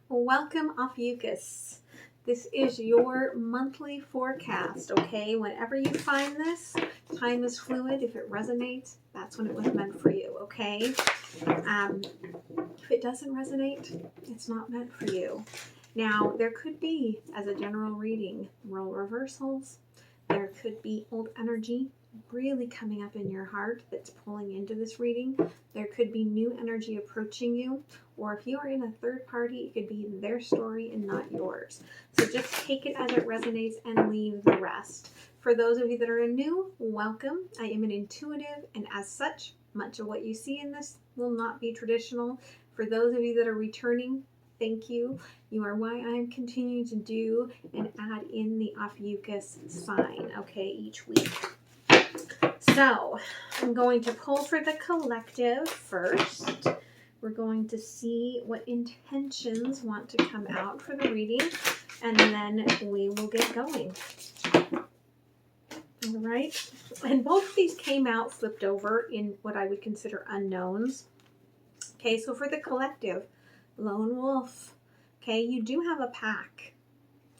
Welcome, Ophiuchus. This is your monthly forecast, okay? Whenever you find this, time is fluid. If it resonates, that's when it was meant for you, okay? If it doesn't resonate, it's not meant for you. Now, there could be, as a general reading, role reversals. There could be old energy really coming up in your heart that's pulling into this reading. There could be new energy approaching you, or if you are in a third party, it could be their story and not yours. So just take it as it resonates and leave the rest. For those of you that are new, welcome. I am an intuitive, and as such, much of what you see in this will not be traditional. For those of you that are returning, thank you. You are why I'm continuing to do and add in the Ophiuchus sign, okay, each week. So I'm going to pull for the collective first. We're going to see what intentions want to come out for the reading, and then we will get going. All right. And both of these came out flipped over in what I would consider unknowns. Okay, so for the collective, lone wolf. Okay, you do have a pack.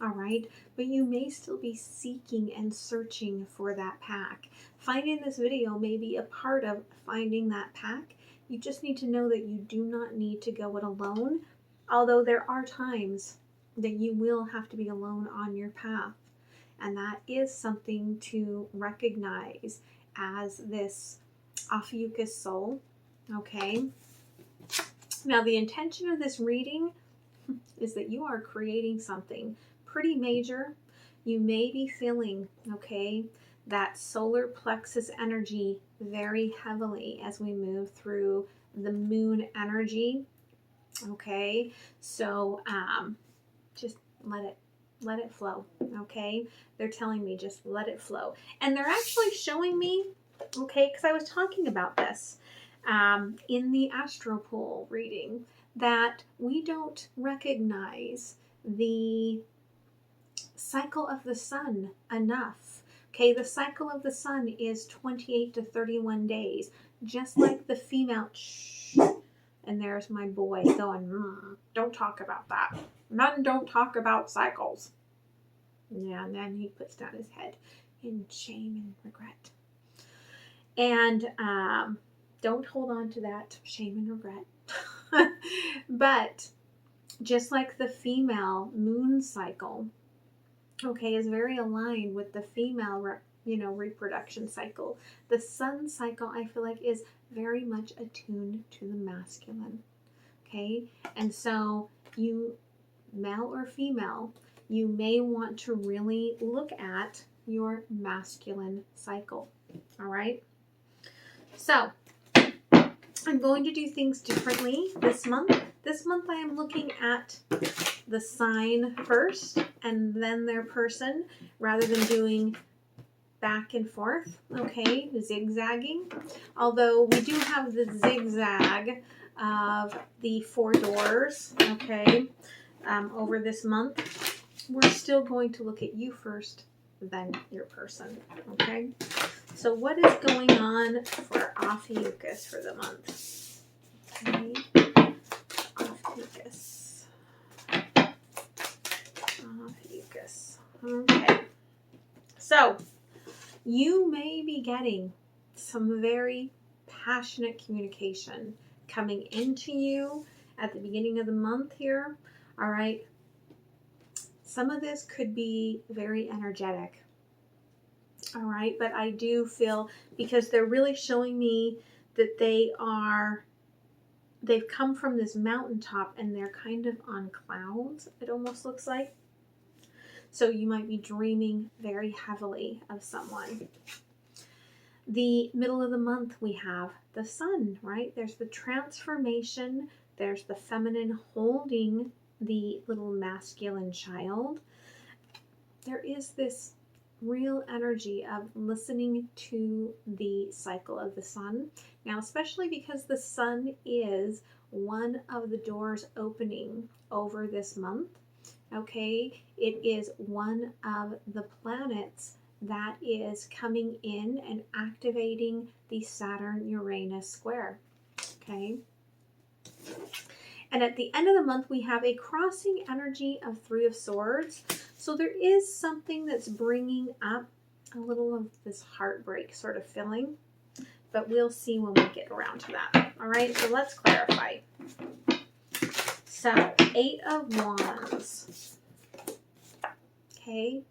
All right, but you may still be seeking and searching for that pack. Finding this video may be a part of finding that pack. You just need to know that you do not need to go it alone, although there are times that you will have to be alone on your path. And that is something to recognize as this Ophiuchus soul, okay? Now, the intention of this reading is that you are creating something pretty major. You may be feeling, okay, that solar plexus energy very heavily as we move through the moon energy, okay? So just let it flow, okay? They're telling me just let it flow. And they're actually showing me, okay, because I was talking about this in the astro pool reading, that we don't recognize the cycle of the sun enough. Okay, the cycle of the sun is 28 to 31 days, just like the female. Shh. And there's my boy going, don't talk about that. Men don't talk about cycles. Yeah, and then he puts down his head in shame and regret. And don't hold on to that shame and regret. But just like the female moon cycle, okay, is very aligned with the female, reproduction cycle. The sun cycle, I feel like, is very much attuned to the masculine, okay? And so you, male or female, you may want to really look at your masculine cycle, all right? So I'm going to do things differently this month. This month I am looking at the sign first and then their person, rather than doing back and forth, okay, zigzagging. Although we do have the zigzag of the 4 doors, okay, over this month, we're still going to look at you first, then your person, okay? So what is going on for Ophiuchus for the month? Okay. Ophiuchus. Okay. So you may be getting some very passionate communication coming into you at the beginning of the month here. All right. Some of this could be very energetic. All right. But I do feel, because they're really showing me that they've come from this mountaintop and they're kind of on clouds, it almost looks like. So you might be dreaming very heavily of someone. The middle of the month, we have the sun, right? There's the transformation. There's the feminine holding the little masculine child. There is this real energy of listening to the cycle of the sun. Now, especially because the sun is one of the doors opening over this month, okay? It is one of the planets that is coming in and activating the Saturn-Uranus square, okay? And at the end of the month, we have a crossing energy of Three of Swords. So there is something that's bringing up a little of this heartbreak sort of feeling. But we'll see when we get around to that. All right, so let's clarify. So, 8 of Wands. Okay,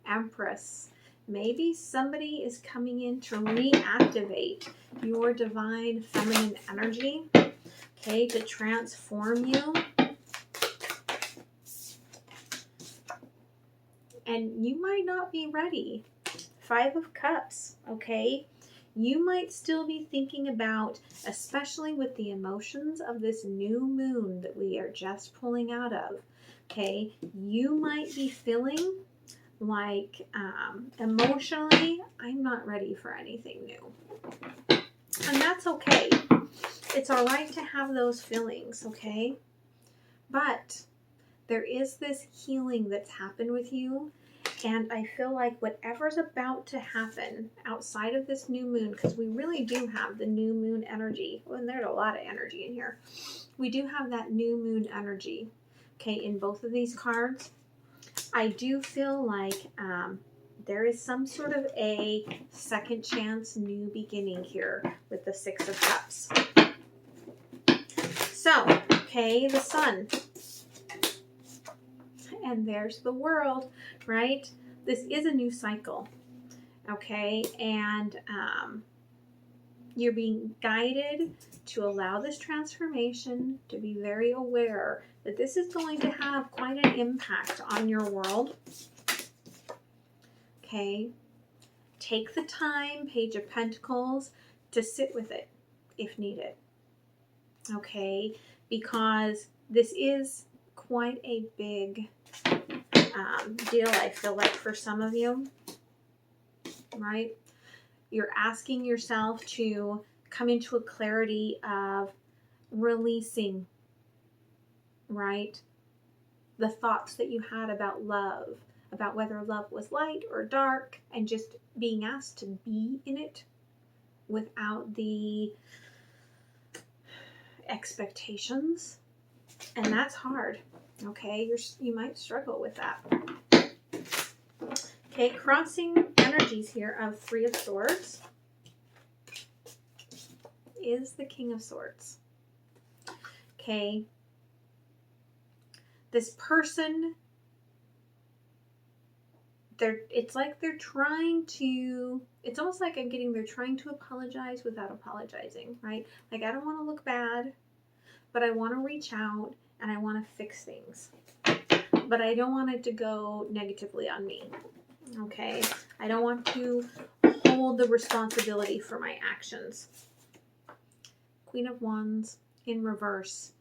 Empress. Maybe somebody is coming in to reactivate your divine feminine energy. Okay, to transform you. And you might not be ready. 5 of Cups, okay? You might still be thinking about, especially with the emotions of this new moon that we are just pulling out of, okay? You might be feeling like emotionally, I'm not ready for anything new. And that's okay. It's all right to have those feelings, okay? But there is this healing that's happened with you. And I feel like whatever's about to happen outside of this new moon, because we really do have the new moon energy. Well, and there's a lot of energy in here. We do have that new moon energy, okay, in both of these cards. I do feel like there is some sort of a second chance, new beginning here with the 6 of Cups. So, okay, the Sun. And there's the World, right? This is a new cycle, okay? And you're being guided to allow this transformation, to be very aware that this is going to have quite an impact on your world, okay? Take the time, Page of Pentacles, to sit with it if needed, okay? Because this is quite a big deal, I feel like, for some of you, right? You're asking yourself to come into a clarity of releasing, right? The thoughts that you had about love, about whether love was light or dark, and just being asked to be in it without the expectations. And that's hard, okay? You might struggle with that. Okay, crossing energies here of 3 of Swords is the King of Swords. Okay, this person, it's like they're trying to, it's almost like I'm getting, they're trying to apologize without apologizing, right? Like, I don't want to look bad, but I want to reach out and I want to fix things. But I don't want it to go negatively on me. Okay, I don't want to hold the responsibility for my actions. Queen of Wands in reverse.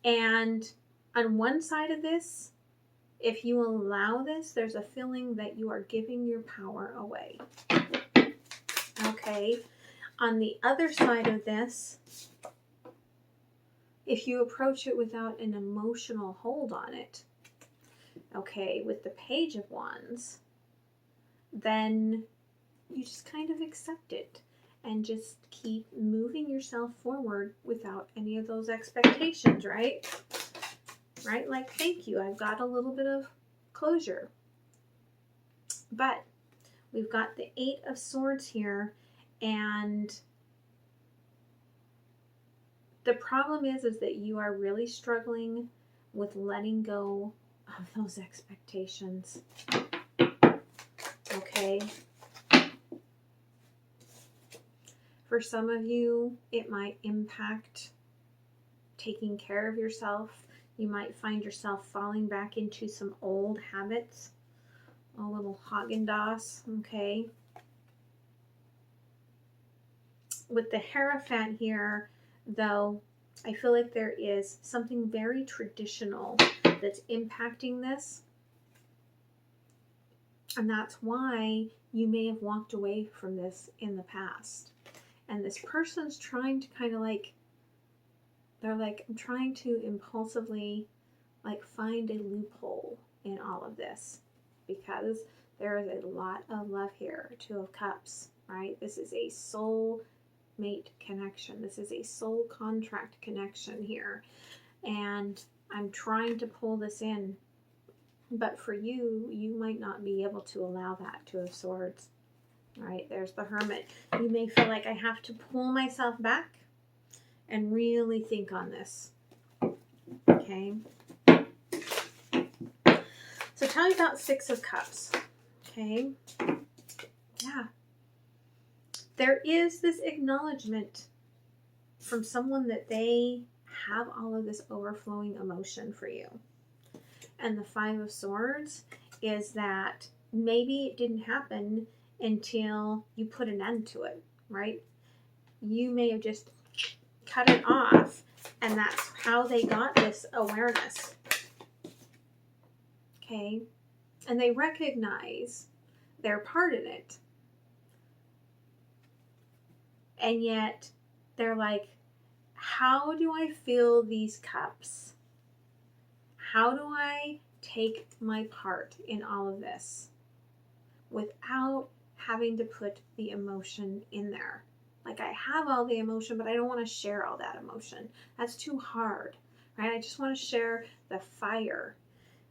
And on one side of this, if you allow this, there's a feeling that you are giving your power away. Okay, on the other side of this, if you approach it without an emotional hold on it, okay, with the Page of Wands, then you just kind of accept it and just keep moving yourself forward without any of those expectations, right? Right? Like, thank you, I've got a little bit of closure. But we've got the 8 of Swords here, and the problem is that you are really struggling with letting go of those expectations. Okay? For some of you, it might impact taking care of yourself. You might find yourself falling back into some old habits. A little Haagen-Dazs, okay? With the Hierophant here, though, I feel like there is something very traditional that's impacting this. And that's why you may have walked away from this in the past. And this person's trying to kind of like, they're like, I'm trying to impulsively like find a loophole in all of this, because there is a lot of love here. 2 of Cups, right? This is a soul mate connection. This is a soul contract connection here. and I'm trying to pull this in. But for you, you might not be able to allow that. Two of Swords. Right, there's the Hermit. You may feel like I have to pull myself back and really think on this. Okay. So tell me about Six of Cups. Okay. Yeah. There is this acknowledgement from someone that they have all of this overflowing emotion for you. And the Five of Swords is that maybe it didn't happen until you put an end to it, right? You may have just cut it off, and that's how they got this awareness. Okay? And they recognize their part in it. And yet, they're like, how do I fill these cups? How do I take my part in all of this without having to put the emotion in there? Like, I have all the emotion, but I don't want to share all that emotion. That's too hard, right? I just want to share the fire,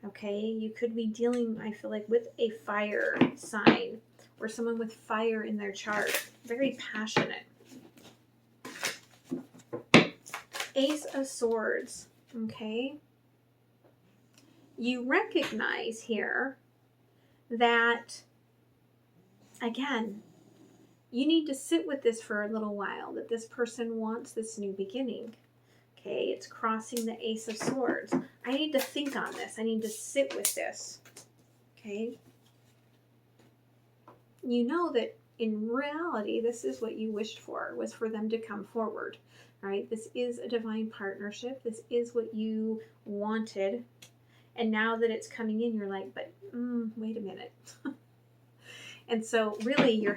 okay? You could be dealing, I feel like, with a fire sign or someone with fire in their chart. Very passionate. Ace of Swords, okay? You recognize here that, again, you need to sit with this for a little while, that this person wants this new beginning. Okay, it's crossing the Ace of Swords. I need to think on this. I need to sit with this. Okay? You know that in reality, this is what you wished for, was for them to come forward. Right? This is a divine partnership. This is what you wanted. And now that it's coming in, you're like, but wait a minute. And so really you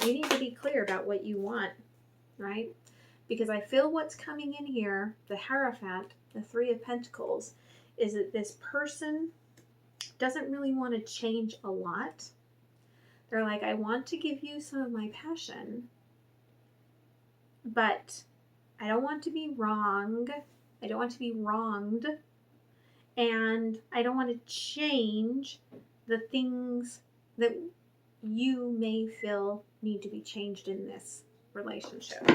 need to be clear about what you want, right? Because I feel what's coming in here, the Hierophant, the Three of Pentacles, is that this person doesn't really want to change a lot. They're like, I want to give you some of my passion, but I don't want to be wrong. I don't want to be wronged. And I don't want to change the things that you may feel need to be changed in this relationship.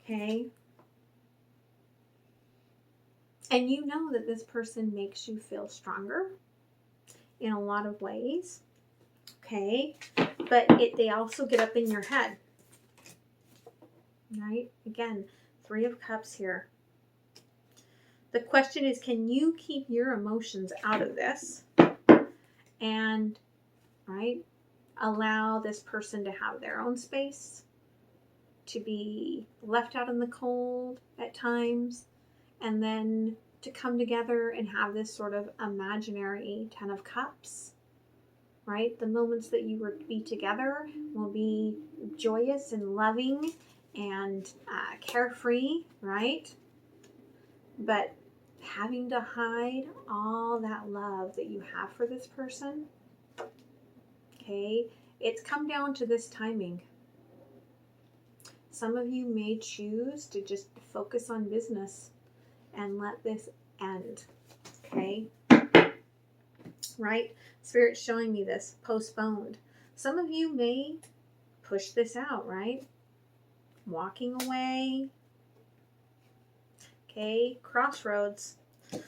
Okay? And you know that this person makes you feel stronger in a lot of ways. Okay? But they also get up in your head. Right? Again, Three of Cups here. The question is, can you keep your emotions out of this and, right, allow this person to have their own space, to be left out in the cold at times, and then to come together and have this sort of imaginary Ten of Cups, right? The moments that you will be together will be joyous and loving and carefree, right? But having to hide all that love that you have for this person, okay, it's come down to this timing. Some of you may choose to just focus on business and let this end, okay? Right? Spirit's showing me this, postponed. Some of you may push this out, right? Walking away. Okay, crossroads.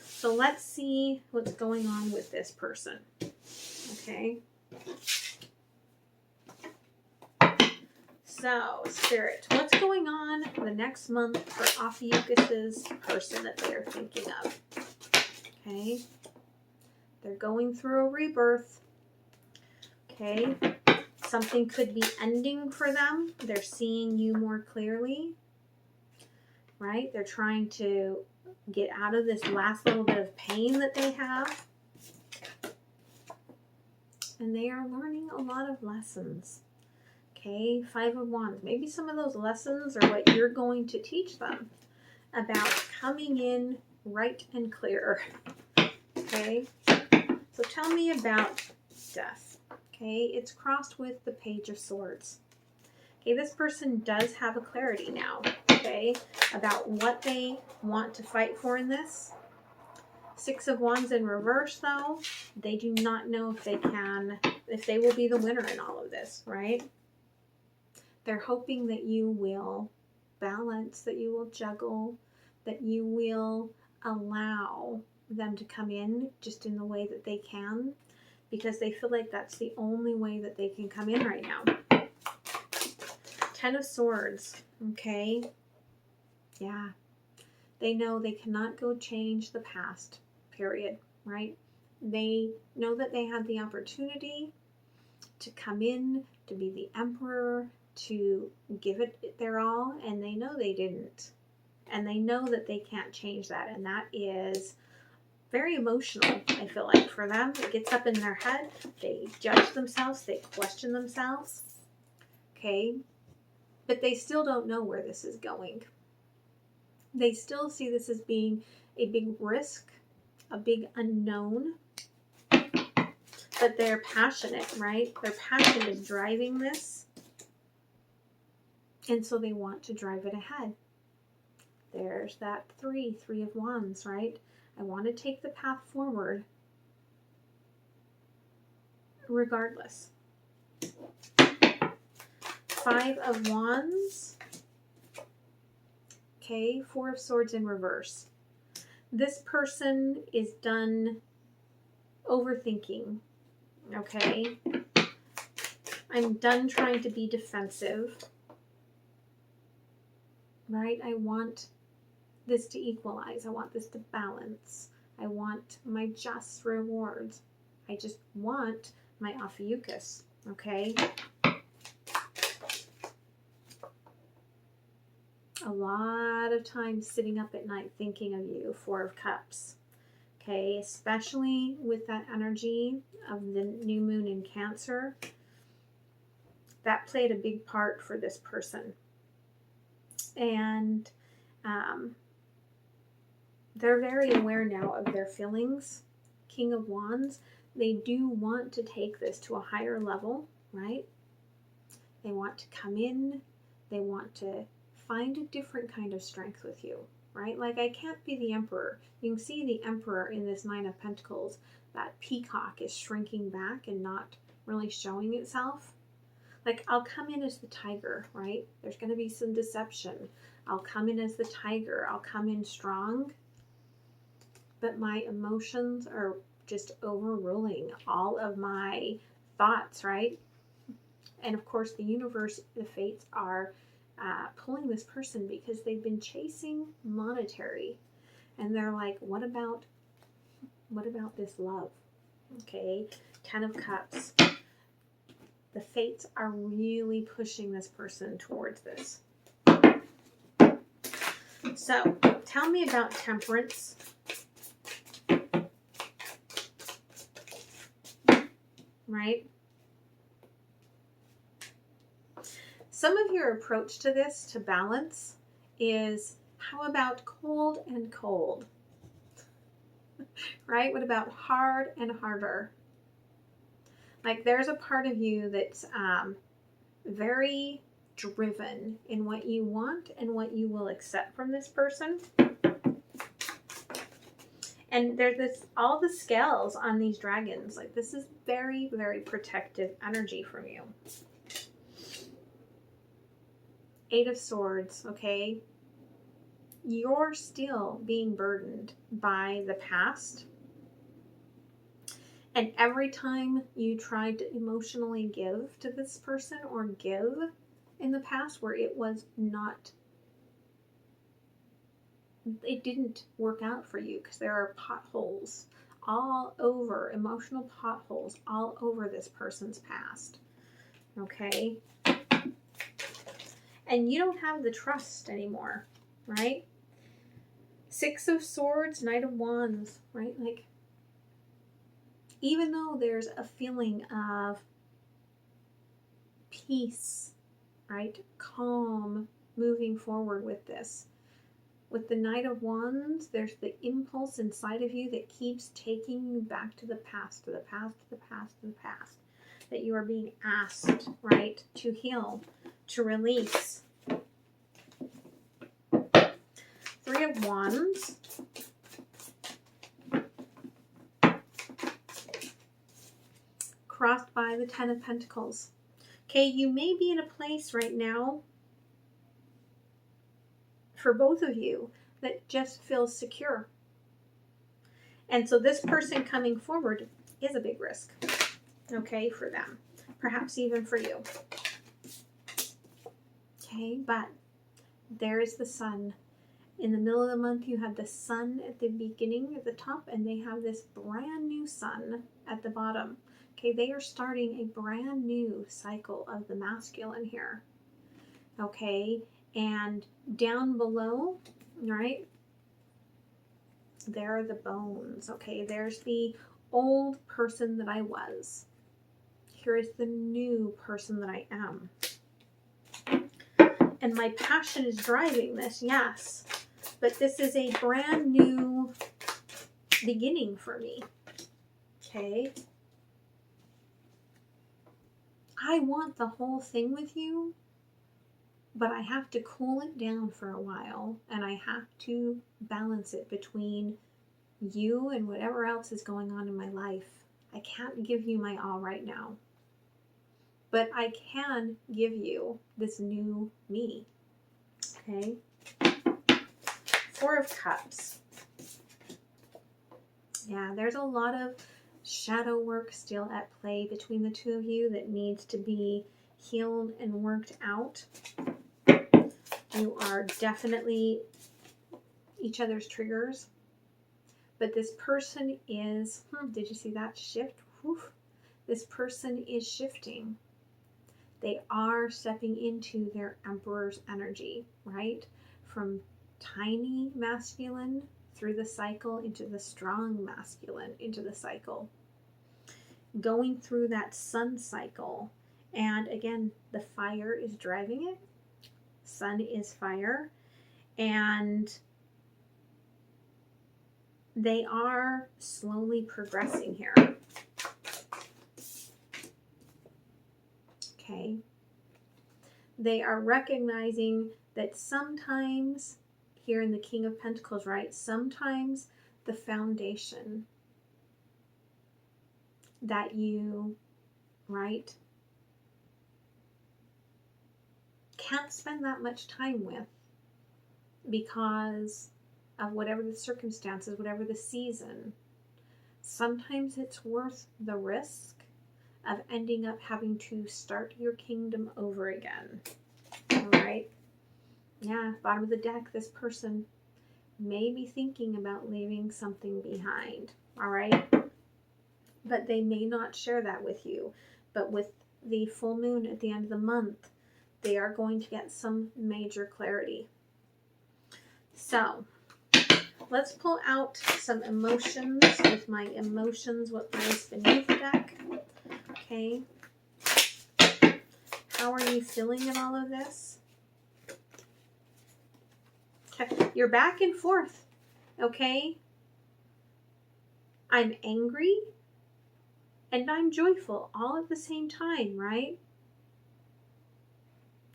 So let's see what's going on with this person. Okay. So, Spirit, what's going on the next month for Ophiuchus' person that they're thinking of? Okay. They're going through a rebirth. Okay. Something could be ending for them. They're seeing you more clearly. Right? They're trying to get out of this last little bit of pain that they have. And they are learning a lot of lessons. Okay, Five of Wands. Maybe some of those lessons are what you're going to teach them about coming in right and clear. Okay, so tell me about Death. Okay, it's crossed with the Page of Swords. Okay, this person does have a clarity now. okay, about what they want to fight for in this. 6 of Wands in reverse, though, they do not know if they will be the winner in all of this, right? They're hoping that you will balance, that you will juggle, that you will allow them to come in just in the way that they can, because they feel like that's the only way that they can come in right now. 10 of Swords, okay? Yeah. They know they cannot go change the past, period, right? They know that they had the opportunity to come in, to be the emperor, to give it their all, and they know they didn't. And they know that they can't change that, and that is very emotional, I feel like, for them. It gets up in their head. They judge themselves. They question themselves, okay? But they still don't know where this is going. They still see this as being a big risk, a big unknown, but they're passionate, right? Their passion is driving this, and so they want to drive it ahead. There's that 3 of Wands, right? I want to take the path forward regardless. 5 of Wands. Okay, 4 of Swords in reverse. This person is done overthinking, okay? I'm done trying to be defensive, right? I want this to equalize. I want this to balance. I want my just rewards. I just want my Ophiuchus, okay? A lot of time sitting up at night thinking of you, 4 of Cups, okay? Especially with that energy of the new moon in Cancer. That played a big part for this person. And they're very aware now of their feelings. King of Wands, they do want to take this to a higher level, right? They want to come in. They want to find a different kind of strength with you, right? Like, I can't be the Emperor. You can see the Emperor in this 9 of Pentacles. That peacock is shrinking back and not really showing itself. Like, I'll come in as the tiger, right? There's going to be some deception. I'll come in as the tiger. I'll come in strong. But my emotions are just overruling all of my thoughts, right? And of course, the universe, the fates are pulling this person because they've been chasing monetary. And they're like, what about this love? Okay, 10 of Cups. The fates are really pushing this person towards this. So, tell me about Temperance. Right? Some of your approach to this, to balance, is how about cold and cold? Right? What about hard and harder? Like, there's a part of you that's very driven in what you want and what you will accept from this person. And there's all the scales on these dragons. Like, this is very, very protective energy from you. 8 of Swords, okay? You're still being burdened by the past. And every time you tried to emotionally give to this person or give in the past where it was not, it didn't work out for you, because there are potholes all over, emotional potholes all over this person's past, okay? And you don't have the trust anymore, right? 6 of Swords, Knight of Wands, right? Like, even though there's a feeling of peace, right? Calm, moving forward with this. With the Knight of Wands, there's the impulse inside of you that keeps taking you back to the past, to the past, to the past, to the past. That you are being asked, right, to heal, to release. Three of Wands. Crossed by the Ten of Pentacles. Okay, you may be in a place right now for both of you that just feels secure. And so this person coming forward is a big risk, okay, for them. Perhaps even for you. Okay, but there is the sun. In the middle of the month, you have the sun at the beginning, at the top, and they have this brand new sun at the bottom. Okay, they are starting a brand new cycle of the masculine here. Okay, and down below, right, there are the bones. Okay, there's the old person that I was. Here is the new person that I am. And my passion is driving this, yes. But this is a brand new beginning for me. Okay. I want the whole thing with you, but I have to cool it down for a while, and I have to balance it between you and whatever else is going on in my life. I can't give you my all right now, but I can give you this new me. Okay. Four of Cups. Yeah, there's a lot of shadow work still at play between the two of you that needs to be healed and worked out. You are definitely each other's triggers. But this person is, did you see that shift? Woof. This person is shifting. They are stepping into their Emperor's energy, right? From tiny masculine through the cycle into the strong masculine into the cycle. Going through that sun cycle. And again, the fire is driving it. Sun is fire. And they are slowly progressing here. Okay. They are recognizing that sometimes, here in the King of Pentacles, right? Sometimes the foundation that you, right, can't spend that much time with because of whatever the circumstances, whatever the season. Sometimes it's worth the risk of ending up having to start your kingdom over again. All right. Yeah, bottom of the deck, this person may be thinking about leaving something behind. All right. But they may not share that with you. But with the full moon at the end of the month, they are going to get some major clarity. So let's pull out some emotions with my emotions, what lies beneath the deck. Okay. How are you feeling in all of this? Okay. You're back and forth. Okay. I'm angry and I'm joyful all at the same time, right?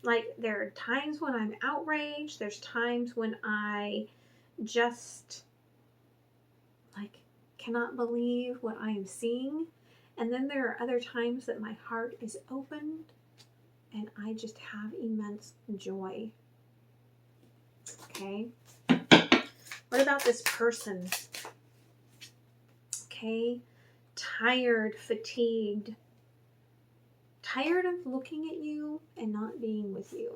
Like, there are times when I'm outraged. There's times when I just, like, cannot believe what I am seeing. And then there are other times that my heart is opened and I just have immense joy. Okay. What about this person? Okay. Tired, fatigued. Tired of looking at you and not being with you.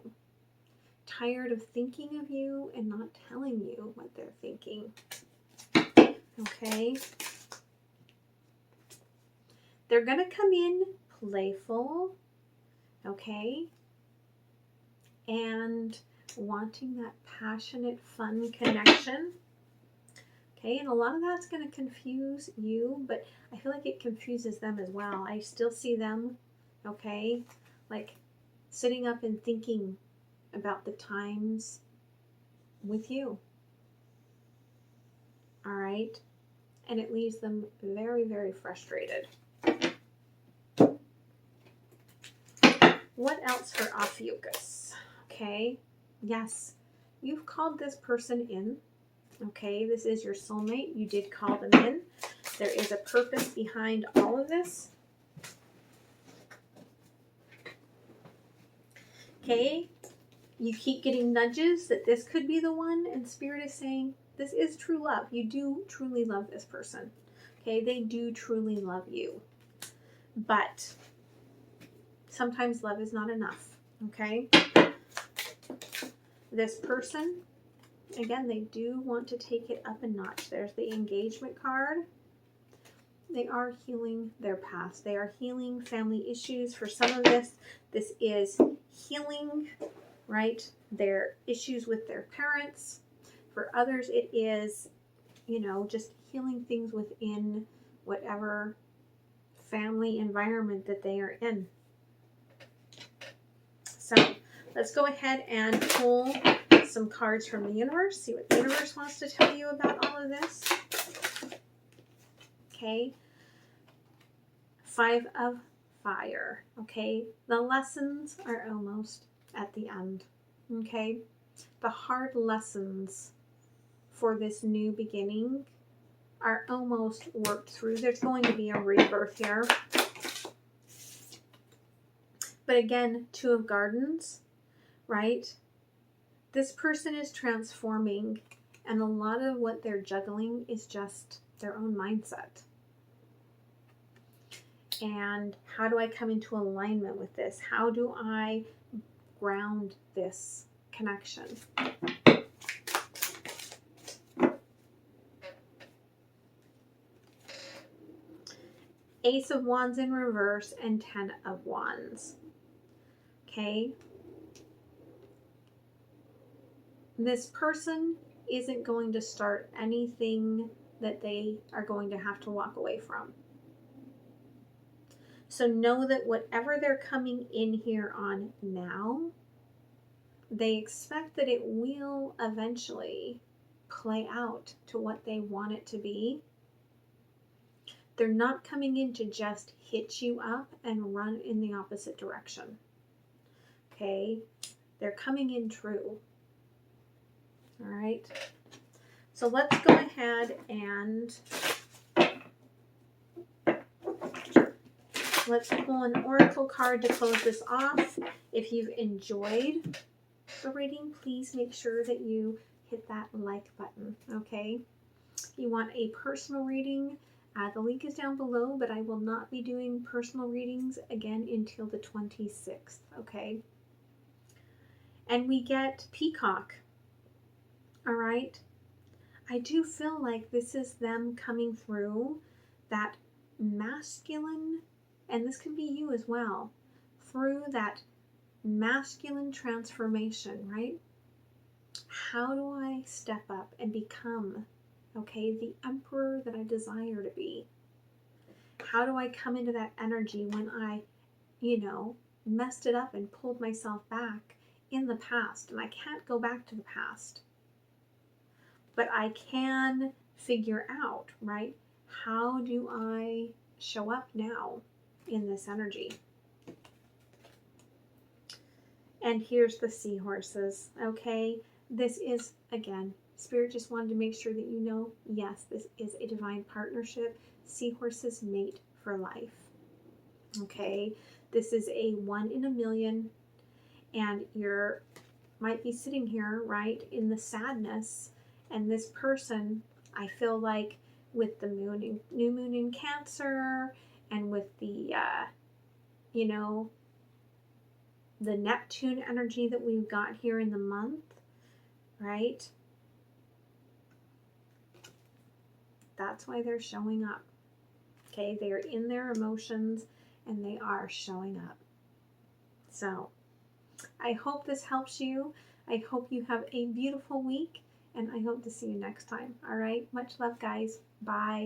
Tired of thinking of you and not telling you what they're thinking. Okay. They're going to come in playful, okay, and wanting that passionate, fun connection, okay, and a lot of that's going to confuse you, but I feel like it confuses them as well. I still see them, okay, like sitting up and thinking about the times with you, all right, and it leaves them very, very frustrated. What else for Ophiuchus? Okay, yes, you've called this person in, Okay, this is your soulmate. You did call them in. There is a purpose behind all of this. Okay, you keep getting nudges that this could be the one, and Spirit is saying this is true love. You do truly love this person. Okay, they do truly love you. But sometimes love is not enough. Okay, this person, again, they do want to take it up a notch. There's the engagement card. They are healing their past. They are healing family issues. For some of this is healing, right? Their issues with their parents. For others, it is, just healing things within whatever family environment that they are in. So let's go ahead and pull some cards from the universe. See what the universe wants to tell you about all of this. Okay. 5 of Fire. Okay. The lessons are almost at the end. Okay. The hard lessons for this new beginning are almost worked through. There's going to be a rebirth here. But again, 2 of Gardens, right? This person is transforming, and a lot of what they're juggling is just their own mindset. And how do I come into alignment with this? How do I ground this connection? Ace of Wands in reverse and 10 of Wands. Okay. This person isn't going to start anything that they are going to have to walk away from. So know that whatever they're coming in here on now, they expect that it will eventually play out to what they want it to be. They're not coming in to just hit you up and run in the opposite direction. Okay? They're coming in true. All right? So let's go ahead and let's pull an oracle card to close this off. If you've enjoyed the reading, please make sure that you hit that like button, okay? If you want a personal reading, the link is down below, but I will not be doing personal readings again until the 26th, okay? And we get Peacock, all right? I do feel like this is them coming through that masculine, and this can be you as well, through that masculine transformation, right? How do I step up and become, okay, the emperor that I desire to be? How do I come into that energy when I, messed it up and pulled myself back in the past? And I can't go back to the past, but I can figure out, right? How do I show up now in this energy? And here's the seahorses, okay? This is, again, Spirit just wanted to make sure that you know, yes, this is a divine partnership. Seahorses mate for life, okay? This is a 1 in a million, and you're might be sitting here, right, in the sadness, and this person, I feel like with the new moon in Cancer, and with the, the Neptune energy that we've got here in the month, right? That's why they're showing up. Okay, they are in their emotions and they are showing up. So, I hope this helps you. I hope you have a beautiful week, and I hope to see you next time. All right, much love, guys. Bye.